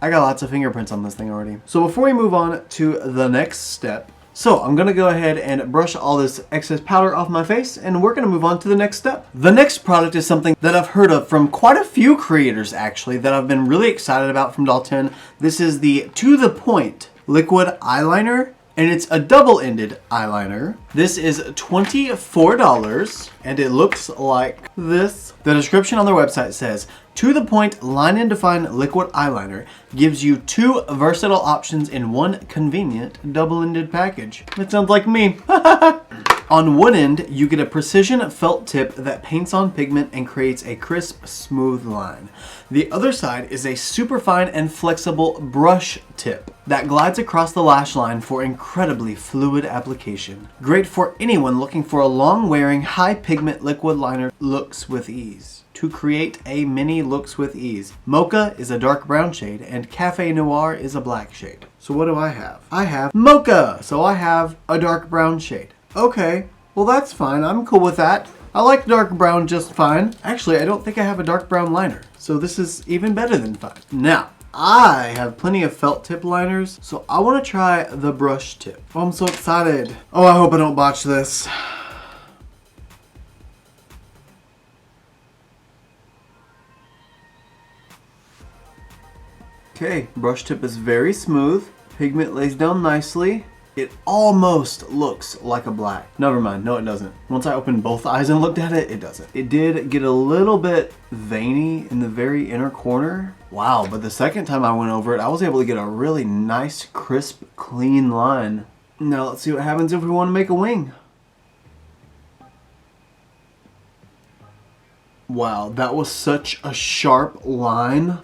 I got lots of fingerprints on this thing already. So before we move on to the next step, I'm gonna go ahead and brush all this excess powder off my face and we're gonna move on to the next step. The next product is something that I've heard of from quite a few creators actually that I've been really excited about from Doll10. This is the To The Point liquid eyeliner. And it's a double-ended eyeliner. This is $24 and it looks like this. The description on their website says, To The Point Line and Define Liquid Eyeliner gives you 2 versatile options in one convenient double-ended package. That sounds like me. On one end, you get a precision felt tip that paints on pigment and creates a crisp, smooth line. The other side is a super fine and flexible brush tip that glides across the lash line for incredibly fluid application. Great for anyone looking for a long-wearing, high-pigment liquid liner looks with ease. To create a mini looks with ease. Mocha is a dark brown shade and Cafe Noir is a black shade. So what do I have? I have Mocha, so I have a dark brown shade. Okay, well that's fine. I'm cool with that. I like dark brown just fine. Actually, I don't think I have a dark brown liner, so this is even better than fine. Now, I have plenty of felt tip liners, so I want to try the brush tip. Oh, I'm so excited. Oh, I hope I don't botch this. Okay, brush tip is very smooth. Pigment lays down nicely. It almost looks like a black. Never mind, no it doesn't. Once I opened both eyes and looked at it, it doesn't. It did get a little bit veiny in the very inner corner. Wow, but the second time I went over it, I was able to get a really nice, crisp, clean line. Now let's see what happens if we want to make a wing. Wow, that was such a sharp line.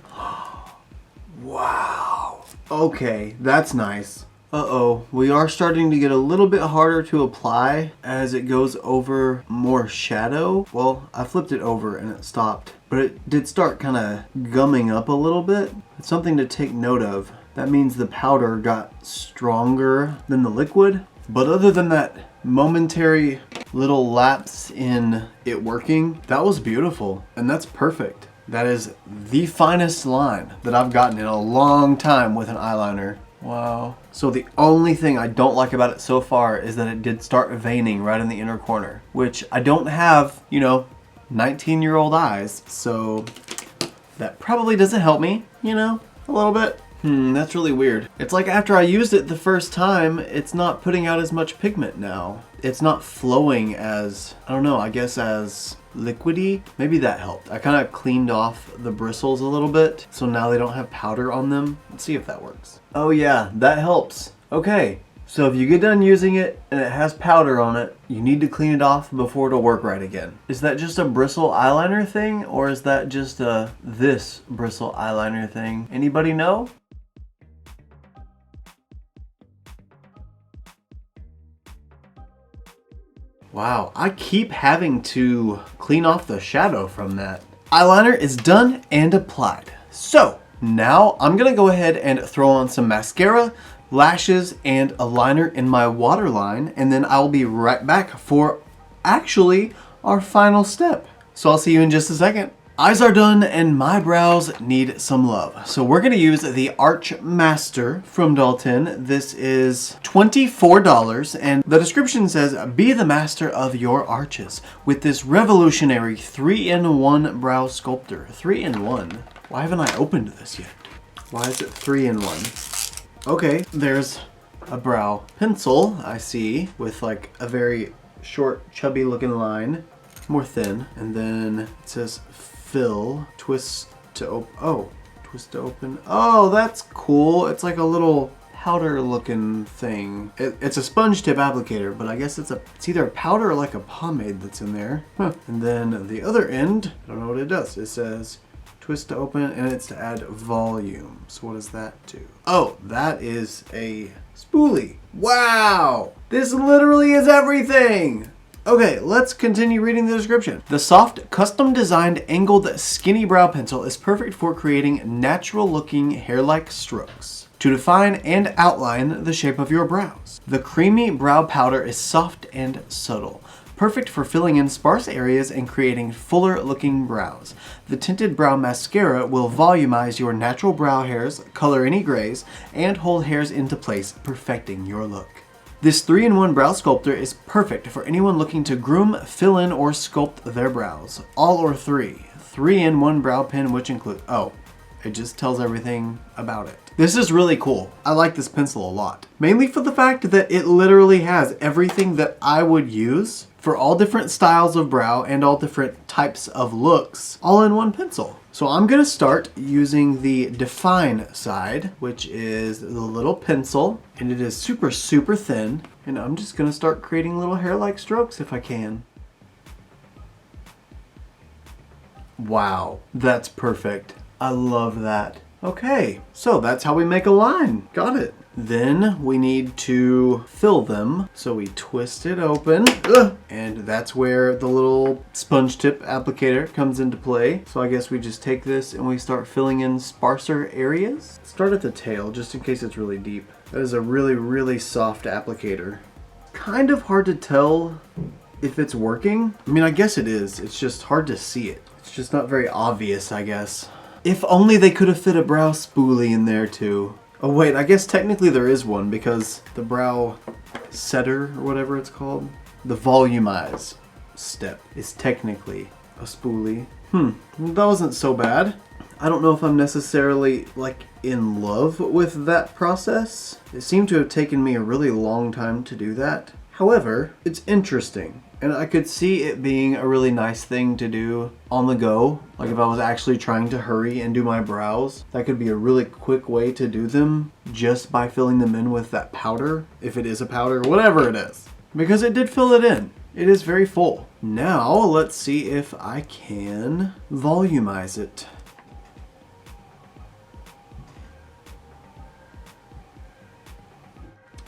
Wow. Okay, that's nice. Uh-oh, we are starting to get a little bit harder to apply as it goes over more shadow. Well, I flipped it over and it stopped, but it did start kind of gumming up a little bit. It's something to take note of. That means the powder got stronger than the liquid. But other than that momentary little lapse in it working, that was beautiful and that's perfect. That is the finest line that I've gotten in a long time with an eyeliner. Wow. So the only thing I don't like about it so far is that it did start veining right in the inner corner, which I don't have, you know, 19-year-old eyes, so that probably doesn't help me, you know, a little bit. That's really weird. It's like after I used it the first time, it's not putting out as much pigment now. It's not flowing as, I don't know, I guess as liquidy. Maybe that helped. I kind of cleaned off the bristles a little bit, so now they don't have powder on them. Let's see if that works. Oh yeah, that helps. Okay, so if you get done using it and it has powder on it, you need to clean it off before it'll work right again. Is that just a bristle eyeliner thing, or is that just a this bristle eyeliner thing? Anybody know? Wow, I keep having to clean off the shadow from that. Eyeliner is done and applied. So now I'm gonna go ahead and throw on some mascara, lashes, and a liner in my waterline, and then I'll be right back for actually our final step. So I'll see you in just a second. Eyes are done and my brows need some love. So we're gonna use the Arch Master from Dalton. This is $24 and the description says, be the master of your arches with this revolutionary 3-in-1 brow sculptor. 3-in-1? Why haven't I opened this yet? Why is it 3-in-1? Okay, there's a brow pencil, I see, with like a very short, chubby looking line. More thin. And then it says fill, twist to open. Oh, twist to open. Oh, that's cool. It's like a little powder looking thing. It's a sponge tip applicator, but I guess it's either a powder or like a pomade that's in there. Huh. And then the other end, I don't know what it does. It says twist to open and it's to add volume. So what does that do? Oh, that is a spoolie. Wow! This literally is everything! Okay, let's continue reading the description. The soft, custom-designed angled skinny brow pencil is perfect for creating natural-looking hair-like strokes to define and outline the shape of your brows. The creamy brow powder is soft and subtle, perfect for filling in sparse areas and creating fuller-looking brows. The tinted brow mascara will volumize your natural brow hairs, color any grays, and hold hairs into place, perfecting your look. This 3-in-1 brow sculptor is perfect for anyone looking to groom, fill in, or sculpt their brows. All or three. 3-in-1 brow pen, which include... Oh, it just tells everything about it. This is really cool. I like this pencil a lot. Mainly for the fact that it literally has everything that I would use for all different styles of brow and all different types of looks, all in one pencil. So I'm gonna start using the Define side, which is the little pencil, and it is super, super thin. And I'm just gonna start creating little hair-like strokes if I can. Wow, that's perfect. I love that. Okay, so that's how we make a line. Got it. Then we need to fill them. So we twist it open. And that's where the little sponge tip applicator comes into play. So I guess we just take this and we start filling in sparser areas. Start at the tail just in case it's really deep. That is a really, really soft applicator. Kind of hard to tell if it's working. I mean, I guess it is. It's just hard to see it. It's just not very obvious, I guess. If only they could have fit a brow spoolie in there too. Oh wait, I guess technically there is one because the brow setter or whatever it's called, the volumize step is technically a spoolie. That wasn't so bad. I don't know if I'm necessarily like in love with that process. It seemed to have taken me a really long time to do that. However, it's interesting. And I could see it being a really nice thing to do on the go. Like if I was actually trying to hurry and do my brows, that could be a really quick way to do them just by filling them in with that powder. If it is a powder, whatever it is. Because it did fill it in. It is very full. Now let's see if I can volumize it.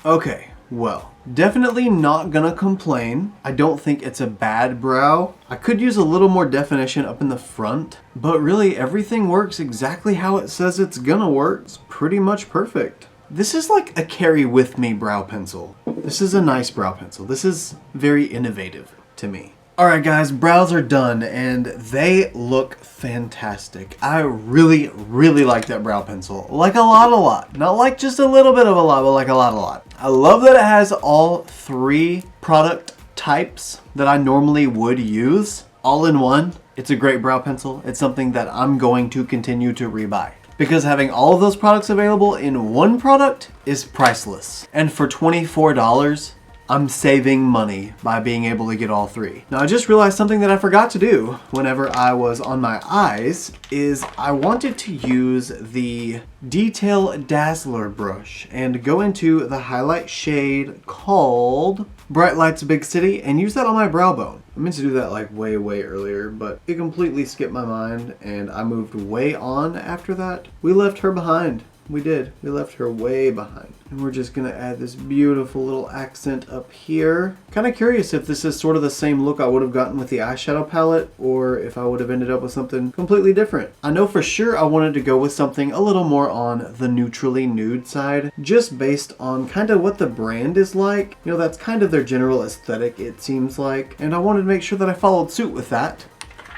Okay. Well, definitely not gonna complain. I don't think it's a bad brow. I could use a little more definition up in the front, but really everything works exactly how it says it's gonna work. It's pretty much perfect. This is like a carry with me brow pencil. This is a nice brow pencil. This is very innovative to me. Alright guys, brows are done and they look fantastic. I really, really like that brow pencil. Like a lot. Not like just a little bit of a lot, but like a lot. I love that it has all three product types that I normally would use all in one. It's a great brow pencil. It's something that I'm going to continue to rebuy. Because having all of those products available in one product is priceless. And for $24, I'm saving money by being able to get all three. Now I just realized something that I forgot to do whenever I was on my eyes is I wanted to use the Detail Dazzler brush and go into the highlight shade called Bright Lights Big City and use that on my brow bone. I meant to do that like way earlier, but it completely skipped my mind and I moved way on after that. We left her behind. We did. We left her way behind. And we're just gonna add this beautiful little accent up here. Kind of curious if this is sort of the same look I would have gotten with the eyeshadow palette or if I would have ended up with something completely different. I know for sure I wanted to go with something a little more on the neutrally nude side, just based on kind of what the brand is like. You know, that's kind of their general aesthetic, it seems like. And I wanted to make sure that I followed suit with that.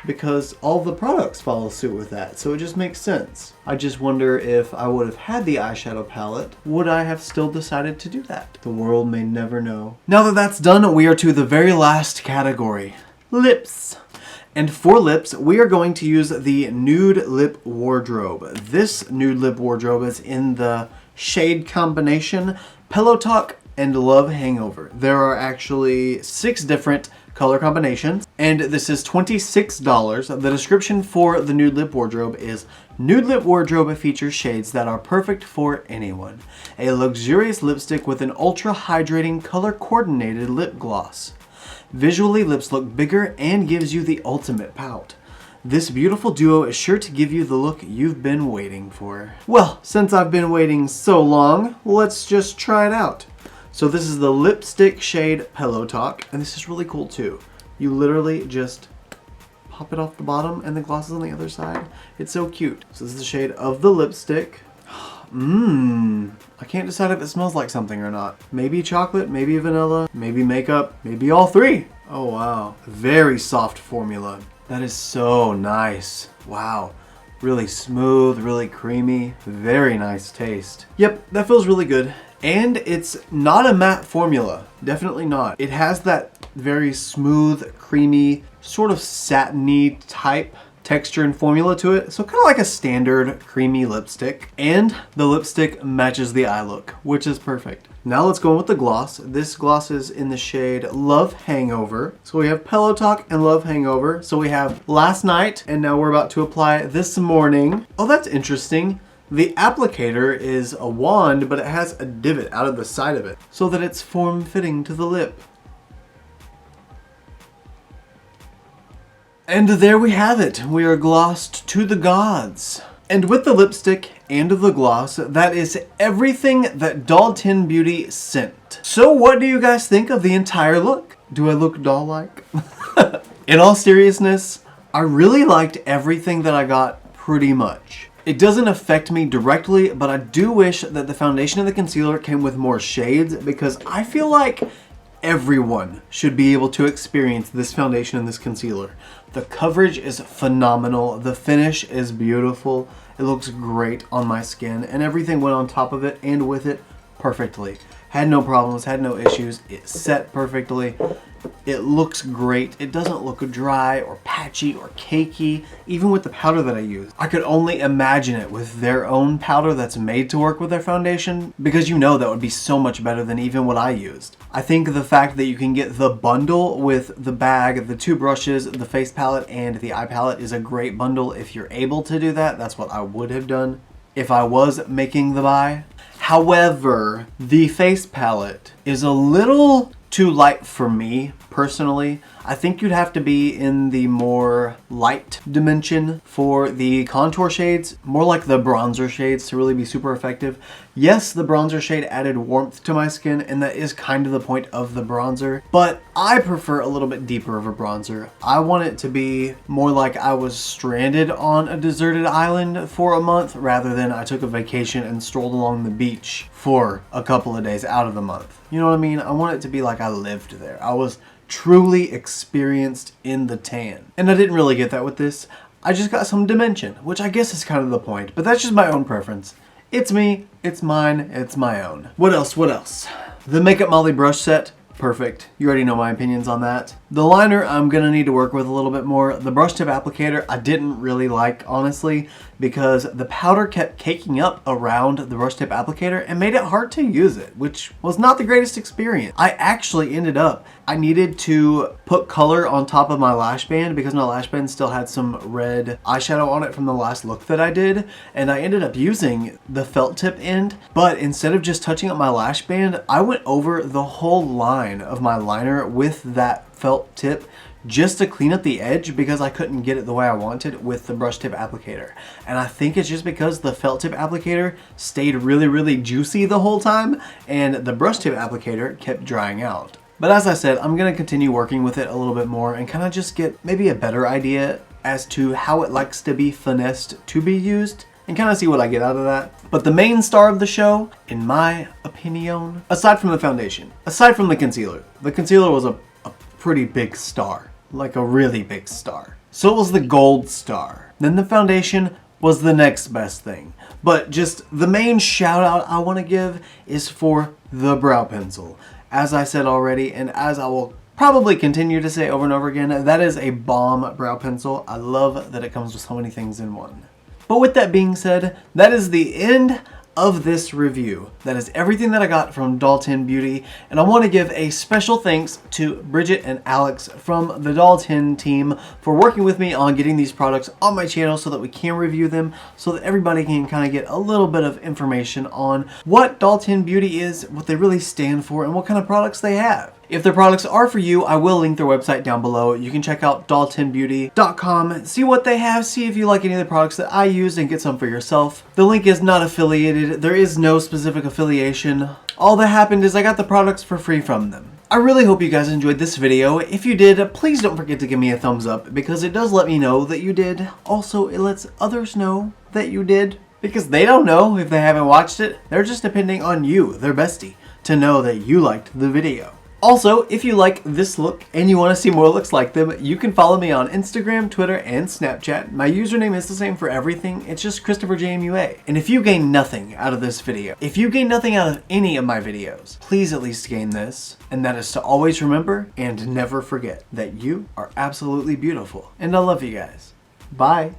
because all the products follow suit with that, so it just makes sense. I just wonder if I would have had the eyeshadow palette, would I have still decided to do that? The world may never know. Now that that's done, we are to the very last category, lips. And for lips, we are going to use the Nude Lip Wardrobe. This Nude Lip Wardrobe is in the shade combination Pillow Talk and Love Hangover. There are actually 6 different color combinations, and this is $26. The description for the Nude Lip Wardrobe is, Nude Lip Wardrobe features shades that are perfect for anyone. A luxurious lipstick with an ultra hydrating color coordinated lip gloss. Visually, lips look bigger and gives you the ultimate pout. This beautiful duo is sure to give you the look you've been waiting for. Well, since I've been waiting so long, let's just try it out. So this is the lipstick shade Pillow Talk, and this is really cool too. You literally just pop it off the bottom and the gloss is on the other side. It's so cute. So this is the shade of the lipstick. I can't decide if it smells like something or not. Maybe chocolate, maybe vanilla, maybe makeup, maybe all 3. Oh wow, very soft formula. That is so nice. Wow, really smooth, really creamy, very nice taste. Yep, that feels really good. And it's not a matte formula, definitely not. It has that very smooth, creamy, sort of satiny type texture and formula to it, so kind of like a standard creamy lipstick. And the lipstick matches the eye look, which is perfect. Now let's go in with the gloss. This gloss is in the shade Love Hangover. So we have Pillow Talk and Love Hangover. So we have last night, and now we're about to apply this morning. Oh, that's interesting. The applicator is a wand, but it has a divot out of the side of it so that it's form-fitting to the lip. And there we have it. We are glossed to the gods. And with the lipstick and the gloss, that is everything that Doll 10 Beauty sent. So what do you guys think of the entire look? Do I look doll-like? In all seriousness, I really liked everything that I got pretty much. It doesn't affect me directly, but I do wish that the foundation and the concealer came with more shades, because I feel like everyone should be able to experience this foundation and this concealer. The coverage is phenomenal. The finish is beautiful. It looks great on my skin, and everything went on top of it and with it perfectly. Had no problems, had no issues. It set perfectly. It looks great. It doesn't look dry or patchy or cakey, even with the powder that I used. I could only imagine it with their own powder that's made to work with their foundation, because you know that would be so much better than even what I used. I think the fact that you can get the bundle with the bag, the 2 brushes, the face palette, and the eye palette is a great bundle if you're able to do that. That's what I would have done if I was making the buy. However, the face palette is a little too light for me personally. I think you'd have to be in the more light dimension for the contour shades, more like the bronzer shades, to really be super effective. Yes, the bronzer shade added warmth to my skin, and that is kind of the point of the bronzer, but I prefer a little bit deeper of a bronzer. I want it to be more like I was stranded on a deserted island for a month, rather than I took a vacation and strolled along the beach for a couple of days out of the month. You know what I mean? I want it to be like I lived there. I was truly experienced in the tan. And I didn't really get that with this. I just got some dimension, which I guess is kind of the point, but that's just my own preference. It's me, it's mine, it's my own. What else? The Makeup Molly brush set, perfect. You already know my opinions on that. The liner I'm gonna need to work with a little bit more. The brush tip applicator I didn't really like, honestly, because the powder kept caking up around the brush tip applicator and made it hard to use it, which was not the greatest experience. I actually ended up, I needed to put color on top of my lash band because my lash band still had some red eyeshadow on it from the last look that I did, and I ended up using the felt tip end, but instead of just touching up my lash band, I went over the whole line of my liner with that felt tip just to clean up the edge because I couldn't get it the way I wanted with the brush tip applicator. And I think it's just because the felt tip applicator stayed really juicy the whole time and the brush tip applicator kept drying out. But as I said, I'm going to continue working with it a little bit more and kind of just get maybe a better idea as to how it likes to be finessed to be used, and kind of see what I get out of that. But the main star of the show, in my opinion, aside from the foundation, aside from the concealer was a pretty big star. like a really big star. So it was the gold star. Then the foundation was the next best thing. But just the main shout out I want to give is for the brow pencil. As I said already, and as I will probably continue to say over and over again, that is a bomb brow pencil. I love that it comes with so many things in one. But with that being said, that is the end of this review. That is everything that I got from Doll10 Beauty, and I want to give a special thanks to Bridget and Alex from the Doll10 team for working with me on getting these products on my channel so that we can review them, so that everybody can kind of get a little bit of information on what Doll10 Beauty is, what they really stand for, and what kind of products they have. If their products are for you, I will link their website down below. You can check out doll10beauty.com, see what they have, see if you like any of the products that I use, and get some for yourself. The link is not affiliated. There is no specific affiliation. All that happened is I got the products for free from them. I really hope you guys enjoyed this video. If you did, please don't forget to give me a thumbs up, because it does let me know that you did. Also, it lets others know that you did, because they don't know if they haven't watched it. They're just depending on you, their bestie, to know that you liked the video. Also, if you like this look and you want to see more looks like them, you can follow me on Instagram, Twitter, and Snapchat. My username is the same for everything. It's just ChristopherJMUA. And if you gain nothing out of this video, if you gain nothing out of any of my videos, please at least gain this. And that is to always remember and never forget that you are absolutely beautiful. And I love you guys. Bye.